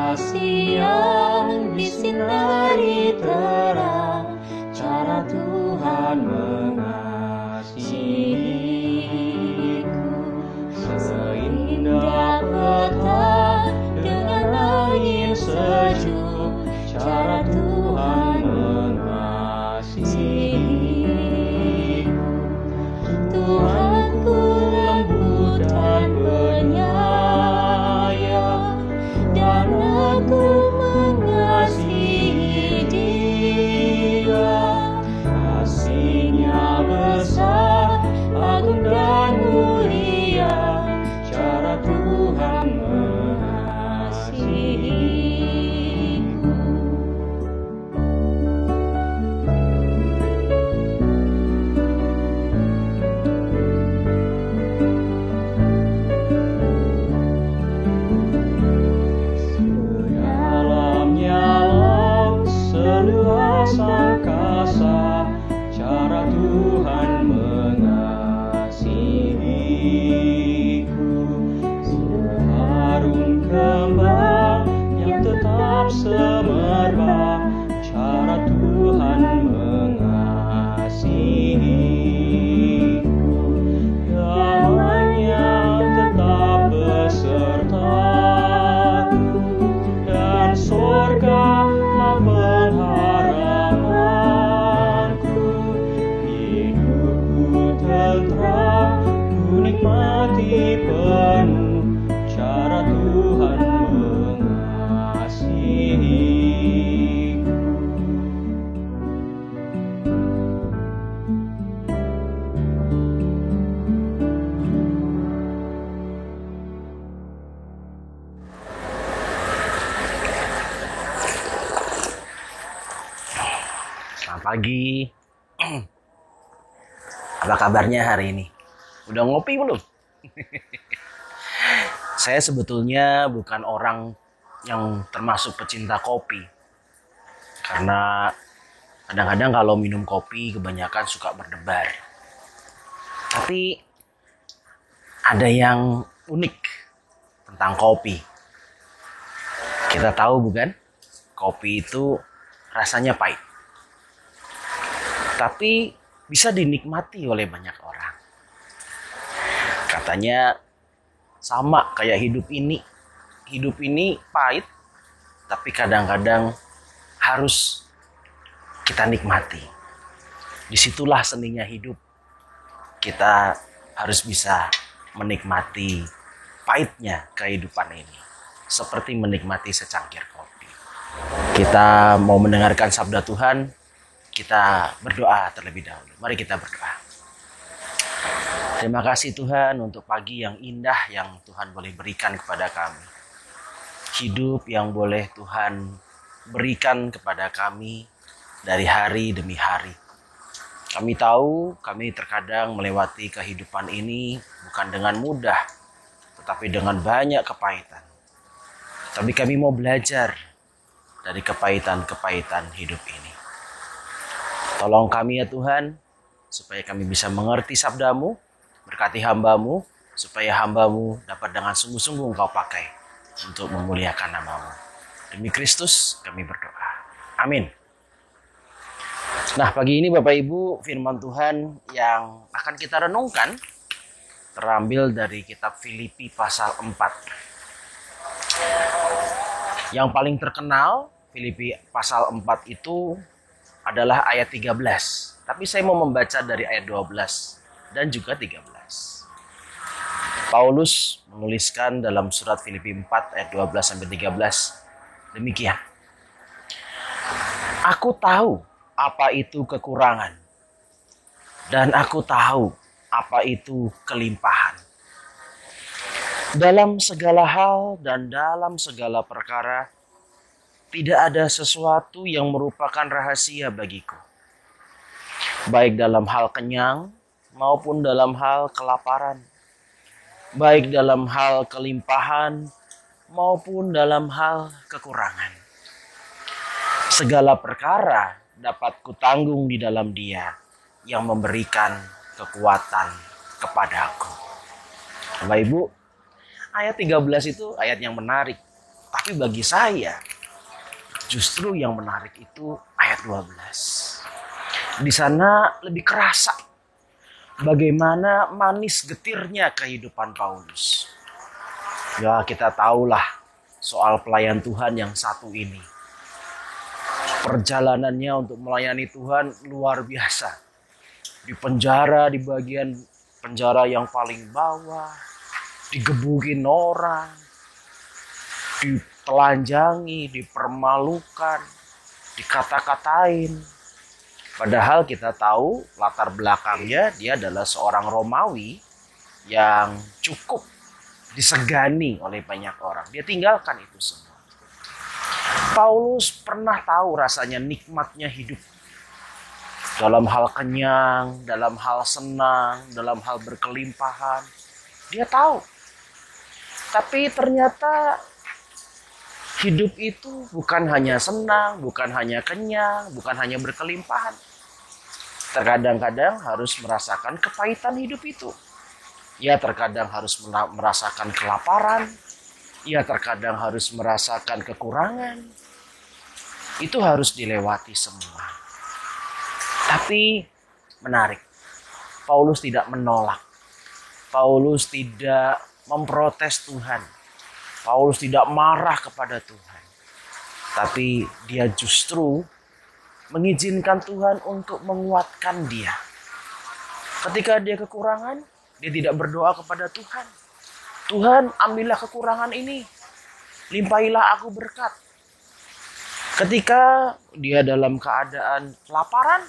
kasih yang disinari terang, cara Tuhan mengasihiku. Seindah petang dengan angin sejuk, cara Tuhan mengasihiku. Tuhanku lembut dan penyayang, dan aku mengasihi Dia. Kasih-Nya besar, agung dan mulia, cara Tuhan mengasihiku. Sedalam-nyalam seluas angkasa, cara Tuhan mengasihiku. Seharum kembang yang tetap semerbak, cara Tuhan mengasihiku. Damai-Nya tetap besertaku, dan surgalah pengharapanku. Hidupku tentram, ku nikmati penuh, cara Tuhan mengasihiku. Selamat pagi. Apa kabarnya hari ini? Udah ngopi belum? Saya sebetulnya bukan orang yang termasuk pecinta kopi. Karena kadang-kadang kalau minum kopi kebanyakan suka berdebar. Tapi ada yang unik tentang kopi. Kita tahu bukan? Kopi itu rasanya pahit. Tapi bisa dinikmati oleh banyak orang. Katanya sama kayak hidup ini. Hidup ini pahit, tapi kadang-kadang harus kita nikmati. Disitulah seninya hidup. Kita harus bisa menikmati pahitnya kehidupan ini. Seperti menikmati secangkir kopi. Kita mau mendengarkan sabda Tuhan. Kita berdoa terlebih dahulu. Mari kita berdoa. Terima kasih Tuhan untuk pagi yang indah yang Tuhan boleh berikan kepada kami. Hidup yang boleh Tuhan berikan kepada kami dari hari demi hari. Kami tahu kami terkadang melewati kehidupan ini bukan dengan mudah, tetapi dengan banyak kepahitan. Tapi kami mau belajar dari kepahitan-kepahitan hidup ini. Tolong kami ya Tuhan, supaya kami bisa mengerti sabda-Mu, berkati hamba-Mu, supaya hamba-Mu dapat dengan sungguh-sungguh Engkau pakai untuk memuliakan nama-Mu. Demi Kristus kami berdoa. Amin. Nah, pagi ini Bapak Ibu, firman Tuhan yang akan kita renungkan terambil dari kitab Filipi pasal 4. Yang paling terkenal, Filipi pasal 4 itu adalah ayat 13. Tapi saya mau membaca dari ayat 12 dan juga 13. Paulus menuliskan dalam surat Filipi 4 ayat 12-13 demikian. Aku tahu apa itu kekurangan, dan aku tahu apa itu kelimpahan. Dalam segala hal dan dalam segala perkara, tidak ada sesuatu yang merupakan rahasia bagiku. Baik dalam hal kenyang maupun dalam hal kelaparan. Baik dalam hal kelimpahan maupun dalam hal kekurangan. Segala perkara dapat kutanggung di dalam Dia yang memberikan kekuatan kepadaku. Bapak Ibu, ayat 13 itu ayat yang menarik. Tapi bagi saya, justru yang menarik itu ayat 12. Di sana lebih kerasa bagaimana manis getirnya kehidupan Paulus. Ya, kita tahulah soal pelayan Tuhan yang satu ini. Perjalanannya untuk melayani Tuhan luar biasa. Di penjara, di bagian penjara yang paling bawah, digebukin orang, ditelanjangi, dipermalukan, dikata-katain. Padahal kita tahu latar belakangnya dia adalah seorang Romawi yang cukup disegani oleh banyak orang. Dia tinggalkan itu semua. Paulus pernah tahu rasanya nikmatnya hidup. Dalam hal kenyang, dalam hal senang, dalam hal berkelimpahan. Dia tahu. Tapi ternyata hidup itu bukan hanya senang, bukan hanya kenyang, bukan hanya berkelimpahan. Terkadang-kadang harus merasakan kepahitan hidup itu. Ya, terkadang harus merasakan kelaparan. Ya, terkadang harus merasakan kekurangan. Itu harus dilewati semua. Tapi menarik. Paulus tidak menolak. Paulus tidak memprotes Tuhan. Paulus tidak marah kepada Tuhan. Tapi dia justru mengizinkan Tuhan untuk menguatkan dia. Ketika dia kekurangan, dia tidak berdoa kepada Tuhan. Tuhan, ambillah kekurangan ini. Limpahilah aku berkat. Ketika dia dalam keadaan kelaparan,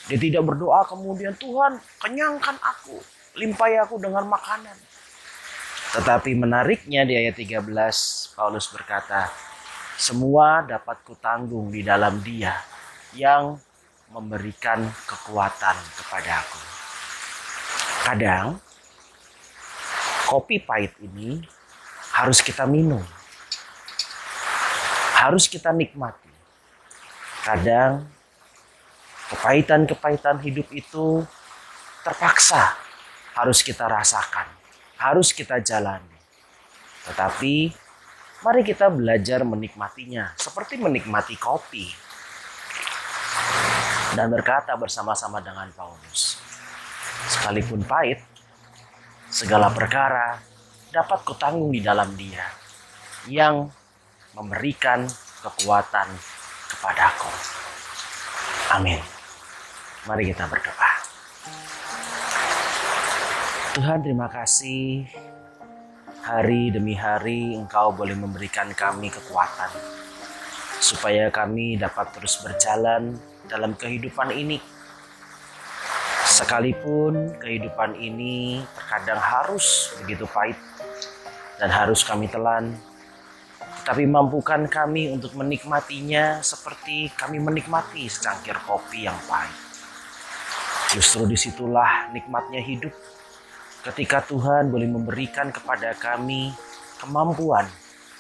dia tidak berdoa kemudian, Tuhan, kenyangkan aku. Limpahi aku dengan makanan. Tetapi menariknya di ayat 13, Paulus berkata, semua dapat kutanggung di dalam Dia yang memberikan kekuatan kepadaku. Kadang kopi pahit ini harus kita minum. Harus kita nikmati. Kadang kepahitan-kepahitan hidup itu terpaksa harus kita rasakan. Harus kita jalani. Tetapi mari kita belajar menikmatinya. Seperti menikmati kopi. Dan berkata bersama-sama dengan Paulus. Sekalipun pahit, segala perkara dapat kutanggung di dalam Dia yang memberikan kekuatan kepadaku. Amin. Mari kita berdoa. Tuhan, terima kasih. Hari demi hari Engkau boleh memberikan kami kekuatan supaya kami dapat terus berjalan dalam kehidupan ini. Sekalipun kehidupan ini terkadang harus begitu pahit dan harus kami telan, tapi mampukan kami untuk menikmatinya seperti kami menikmati secangkir kopi yang pahit. Justru disitulah nikmatnya hidup, ketika Tuhan boleh memberikan kepada kami kemampuan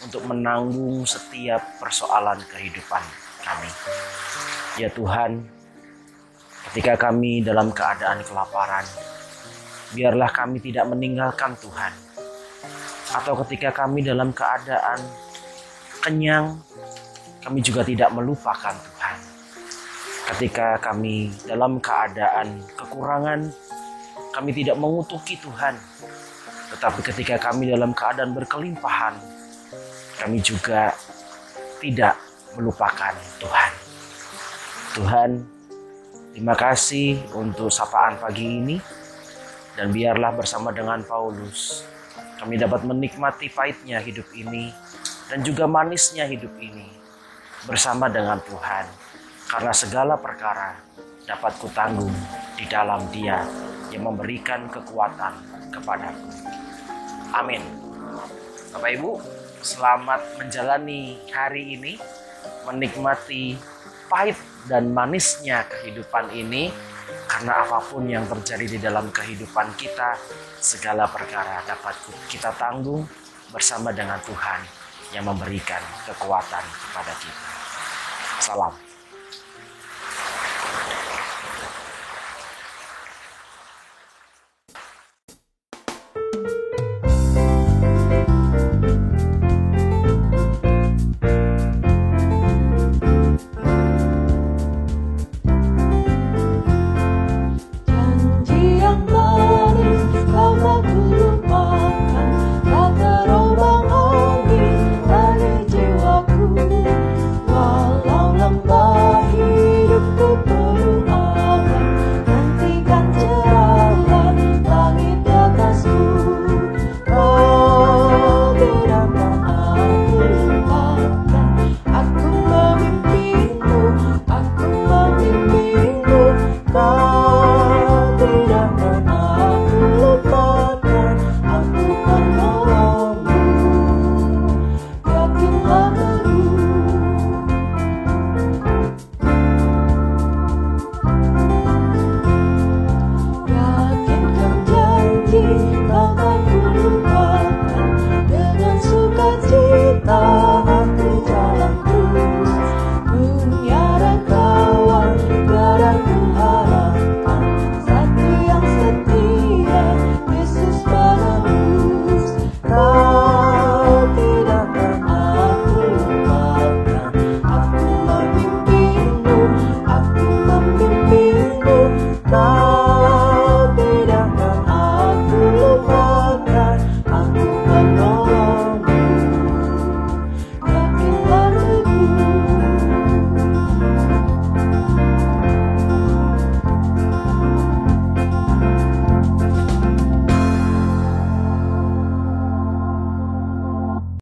untuk menanggung setiap persoalan kehidupan kami. Ya Tuhan, ketika kami dalam keadaan kelaparan, biarlah kami tidak meninggalkan Tuhan. Atau ketika kami dalam keadaan kenyang, kami juga tidak melupakan Tuhan. Ketika kami dalam keadaan kekurangan, kami tidak mengutuki Tuhan. Tetapi ketika kami dalam keadaan berkelimpahan, kami juga tidak melupakan Tuhan. Tuhan, terima kasih untuk sapaan pagi ini. Dan biarlah bersama dengan Paulus, kami dapat menikmati pahitnya hidup ini dan juga manisnya hidup ini bersama dengan Tuhan. Karena segala perkara dapat kutanggung di dalam Dia yang memberikan kekuatan kepadaku. Amin. Bapak Ibu, selamat menjalani hari ini, menikmati pahit dan manisnya kehidupan ini. Karena apapun yang terjadi di dalam kehidupan kita, segala perkara dapat kita tanggung bersama dengan Tuhan yang memberikan kekuatan kepada kita. Salam.